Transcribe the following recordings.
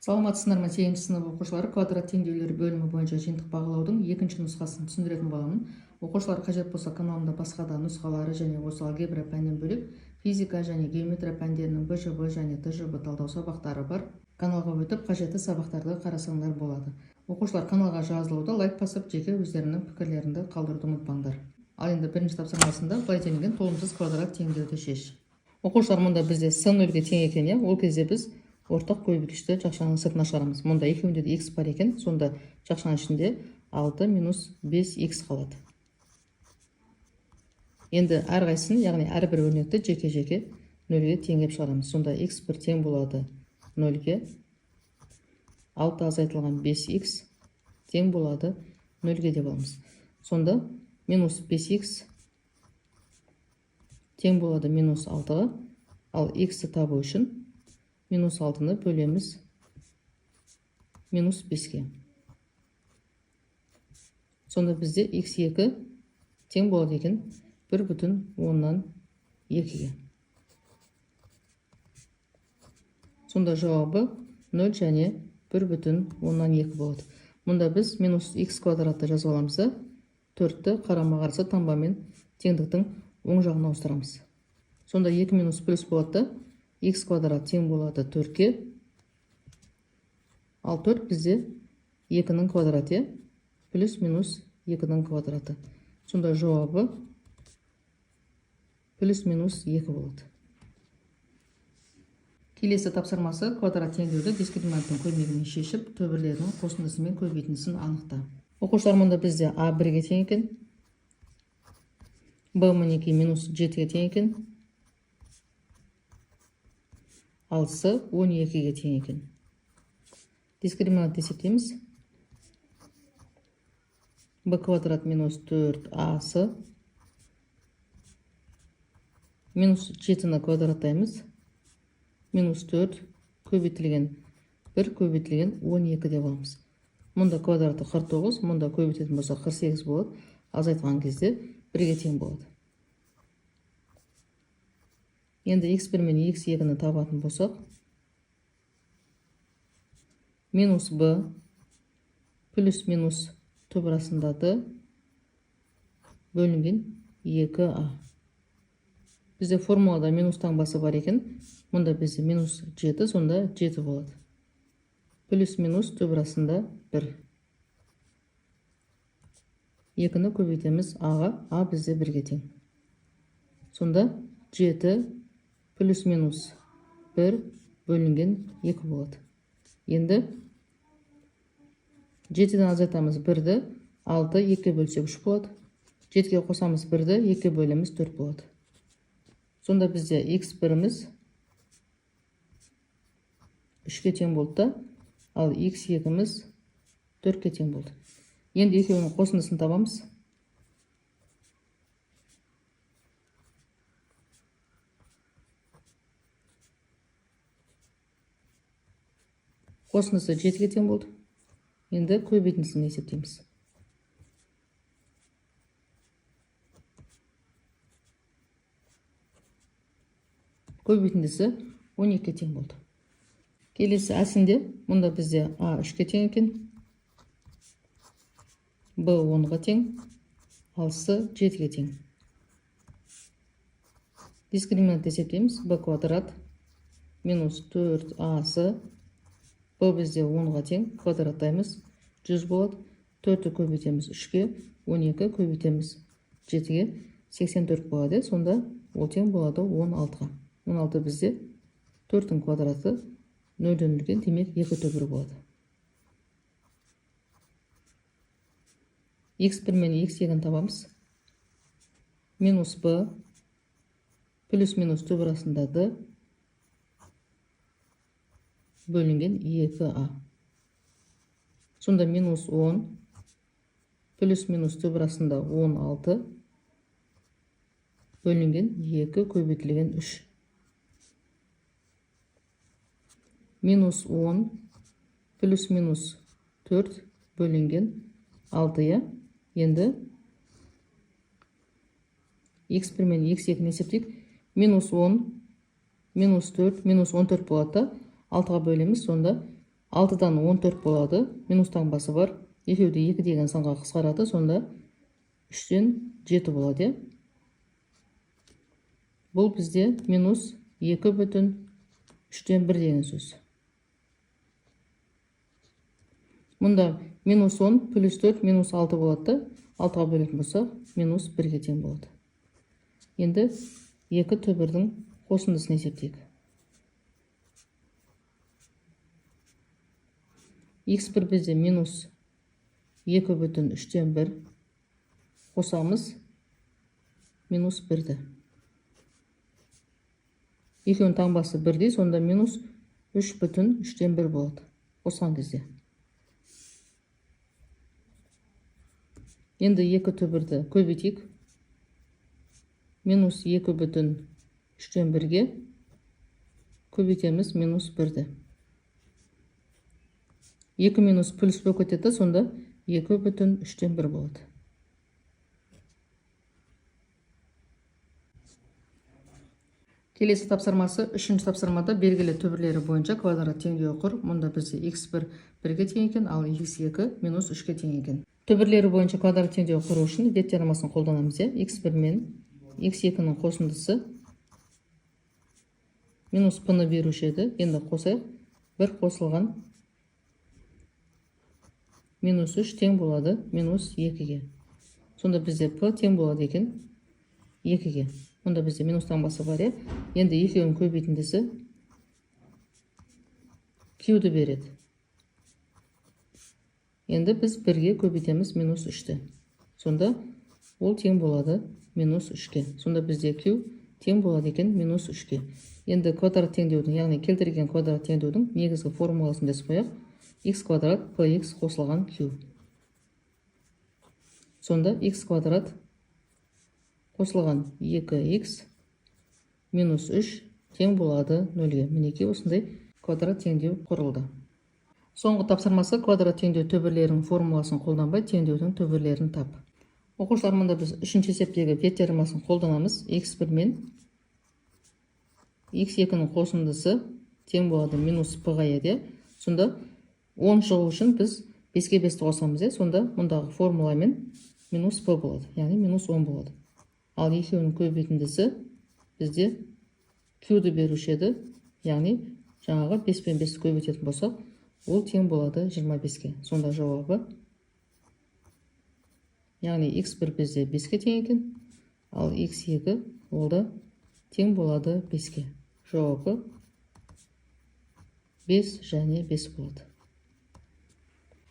Саламатсыздар ма, 8 сынып оқушылары? Квадрат теңдеулері бөлімі бойынша жиынтық бағалаудың екінші нұсқасын түсіндіретін боламын. Оқушылар қажет болса каналымда басқа да нұсқалары және осы алгебра пәнінен бөлек физика және геометрия пәндерінің БЖБ және ТЖБ талдау сабақтары бар. Каналға өтіп қажетті сабақтарды қарасаңдар болады. Оқушылар каналға жазылуды лайк басып, жеке өздерінің пікірлеріңді қалдыруды ұмытпаңдар. Ал енді бірінші тапсырмасында былай делінген: толымсыз квадрат теңдеуді шеш. Оқушылар, мұнда бізде с нөлге тең екен, ол кезде біз ортақ көбейгішті жақшаның сыртына шығарамыз. Мұнда екеуінде де x бар екен, сонда жақшаның ішінде 6 минус 5x қалады. Енді әрқайсысын, яғни әрбір өрнекті жеке-жеке нөлге теңеп шығарамыз. Сонда x1 тең болады нөлге, 6 азайтылған 5x тең болады нөлге деп аламыз. Сонда минус 5x тең болады минус 6-ға, ал x-ті табу үшін минус 6-ны бөлеміз минус 5-ке. Сонда бізде x2 тең болады екен 1/10-2-ге. Сонда жауабы 0 және 1/2 болады. Мұнда біз минус x квадратты жазып аламыз да 4-ті қарама-қарсы таңбамен теңдіктің оң жағына ауыстырамыз. Сонда 2 минус плюс болады, x квадрат тең болады 4-ке, ал 4 бізде 2-ның квадраты, плюс минус 2-ның квадраты. Сонда жауабы плюс минус 2 болады. Келесі тапсырмасы: квадрат теңдеуді дискриминанттың көмегімен шешіп, төбірлерінің қосындысы мен көбейтіндісін анықта. Оқушылар, мұнда бізде a 1-ге тең екен, b мінекей минус 7-ге тең екен, ал с 12-ге тең екен. Дискриминант есептейміз. b квадрат минус 4ac минус 7-ні квадраттаймыз. Минус 4 көбейтілген 1 көбейтілген 12 деп аламыз. Мұнда квадраты 49, мұнда көбейтетін болса 48 болады. Азайтқан кезде 1-ге тең болады. Енді x1 мен x2-ні табатын болсақ, минус b плюс минус түп арасында d бөлінген 2a. Бізде формулада минус таңбасы бар екен. Мұнда бізде минус 7, сонда 7 болады. Плюс минус түп арасында 1. 2-ні көбейтеміз a-ға, a бізде 1-ге тең. Сонда 7 плюс минус 1 бөлінген 2 болады. Енді 7-ден азайтамыз 1-ді, 6 2-ге бөлсек 3 болады. 7-ге қосамыз 1-ді, 2-ге бөлеміз 4 болады. Сонда бізде x1-іміз 3-ге тең болды да, ал x2-іміз 4-ге тең болды. Енді екеуінің қосындысын табамыз. Қосындысы 7-ге тең болды. Енді көбейтіндісін есептейміз. Көбейтіндісі 12-ге тең болды. Келесі әсінде, мұнда бізде a 3-ге тең екен, b 10-ға тең, ал с 7-ге тең. Дискриминант есептейміз. b квадрат минус 4ac, b бізде 10-ға тең, квадраттаймыз, 100 болады. 4-ті көбейтеміз 3-ге, 12 көбейтеміз 7-ге, 84 болады. Сонда ол тең болады 16-ға. 16 бізде 4-тің квадраты 0-ден үлкен, демек 2 төбірі болады. x1 мен x2-ні табамыз. Минус b плюс минус түп арасында d бөлінген 2a. Сонда минус 10 плюс минус түп арасында 16 бөлінген 2 көбейтілген 3. Минус 10 плюс минус 4 бөлінген 6-я. Енді x1 мен x2-ні есептейік. Минус 10, минус 4, минус 14 болады. 6-ға бөлеміз, сонда 6-дан 14 болады, минус таңбасы бар. Екеуді 2 деген санға қысқарады, сонда 3-тен 7 болады. Бұл бізде минус 2 бүтін 3-тен 1 деген сөз. Мұнда минус 10 плюс 4 минус 6 болады. 6-ға бөлетін болсақ, минус 1-ге тең болады. Енді 2 түбірдің қосындысын есептейік. X1 бізде минус 2 бүтін 3-тен 1 қосамыз минус 1-ді. Екеуінің таңбасы 1-дей, сонда минус 3 бүтін 3-тен 1 болады. Қосқан кезде. Енді 2 түбірді көбейтейік. Минус 2 бүтін 3-тен 1-ге көбейтеміз минус 1-ді. 2 минус плюс болып кетеді, сонда 2 бүтін 3-тен 1 болады. Келесі тапсырмасы, үшінші тапсырмада белгілі түбірлері бойынша квадрат теңдеуі құр. Мұнда бізде x1 1-ге тең екен, ал x2 минус 3-ге тең екен. Түбірлері бойынша квадрат теңдеуі құру үшін вет теоремасын қолданамыз. x1 мен x2-ның қосындысы минус p-ны беруші еді. Енді қосайық. 1 қосылған минус 3 тең болады минус 2-ге. Сонда бізде p тең болады екен 2-ге. Мұнда бізде минус таңбасы бар. Енді екеуінің көбейтіндісі q-ді береді. Енді біз 1-ге көбейтеміз минус 3-ті. Сонда ол тең болады минус 3-ке. Сонда бізде q тең болады екен минус 3-ке. Енді квадрат теңдеудің, яғни келтірген квадрат теңдеудің негізгі формуласын жазып қояйық. X квадрат px қосылған q. Сонда x квадрат қосылған 2x минус 3 тең болады 0-ге. Мінекей осындай квадрат теңдеу құрылды. Соңғы тапсырмасы квадрат теңдеу түбірлерінің формуласын қолданбай теңдеудің түбірлерін тап. Оқушылар, мұнда біз үшінші есептегі вет теоремасын қолданамыз. x1 мен x2-ның қосындысы тең болады минус p-ға еді. Сонда 10 шығу үшін біз 5-ге 5-ті қосамыз. Сонда мұндағы формуламен минус p болады, яғни минус 10 болады. Ал екеуінің көбейтіндісі бізде q-ді беруші еді, яғни жаңағы 5 пен 5-ті көбейтетін болсақ, ол тең болады 25-ке. Сонда жауабы, яғни x1 бізде 5-ке тең екен, ал x2 ол да тең болады 5-ке. Жауабы 5 және 5 болады.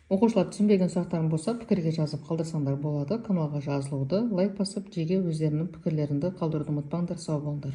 Оқушылар, түсінбеген сұрақтарың болса, пікірге жазып қалдырсаңдар болады. Каналға жазылуды, лайк басып, жеге өздерінің пікірлеріңді қалдыруды ұмытпаңдар. Сау болыңдар.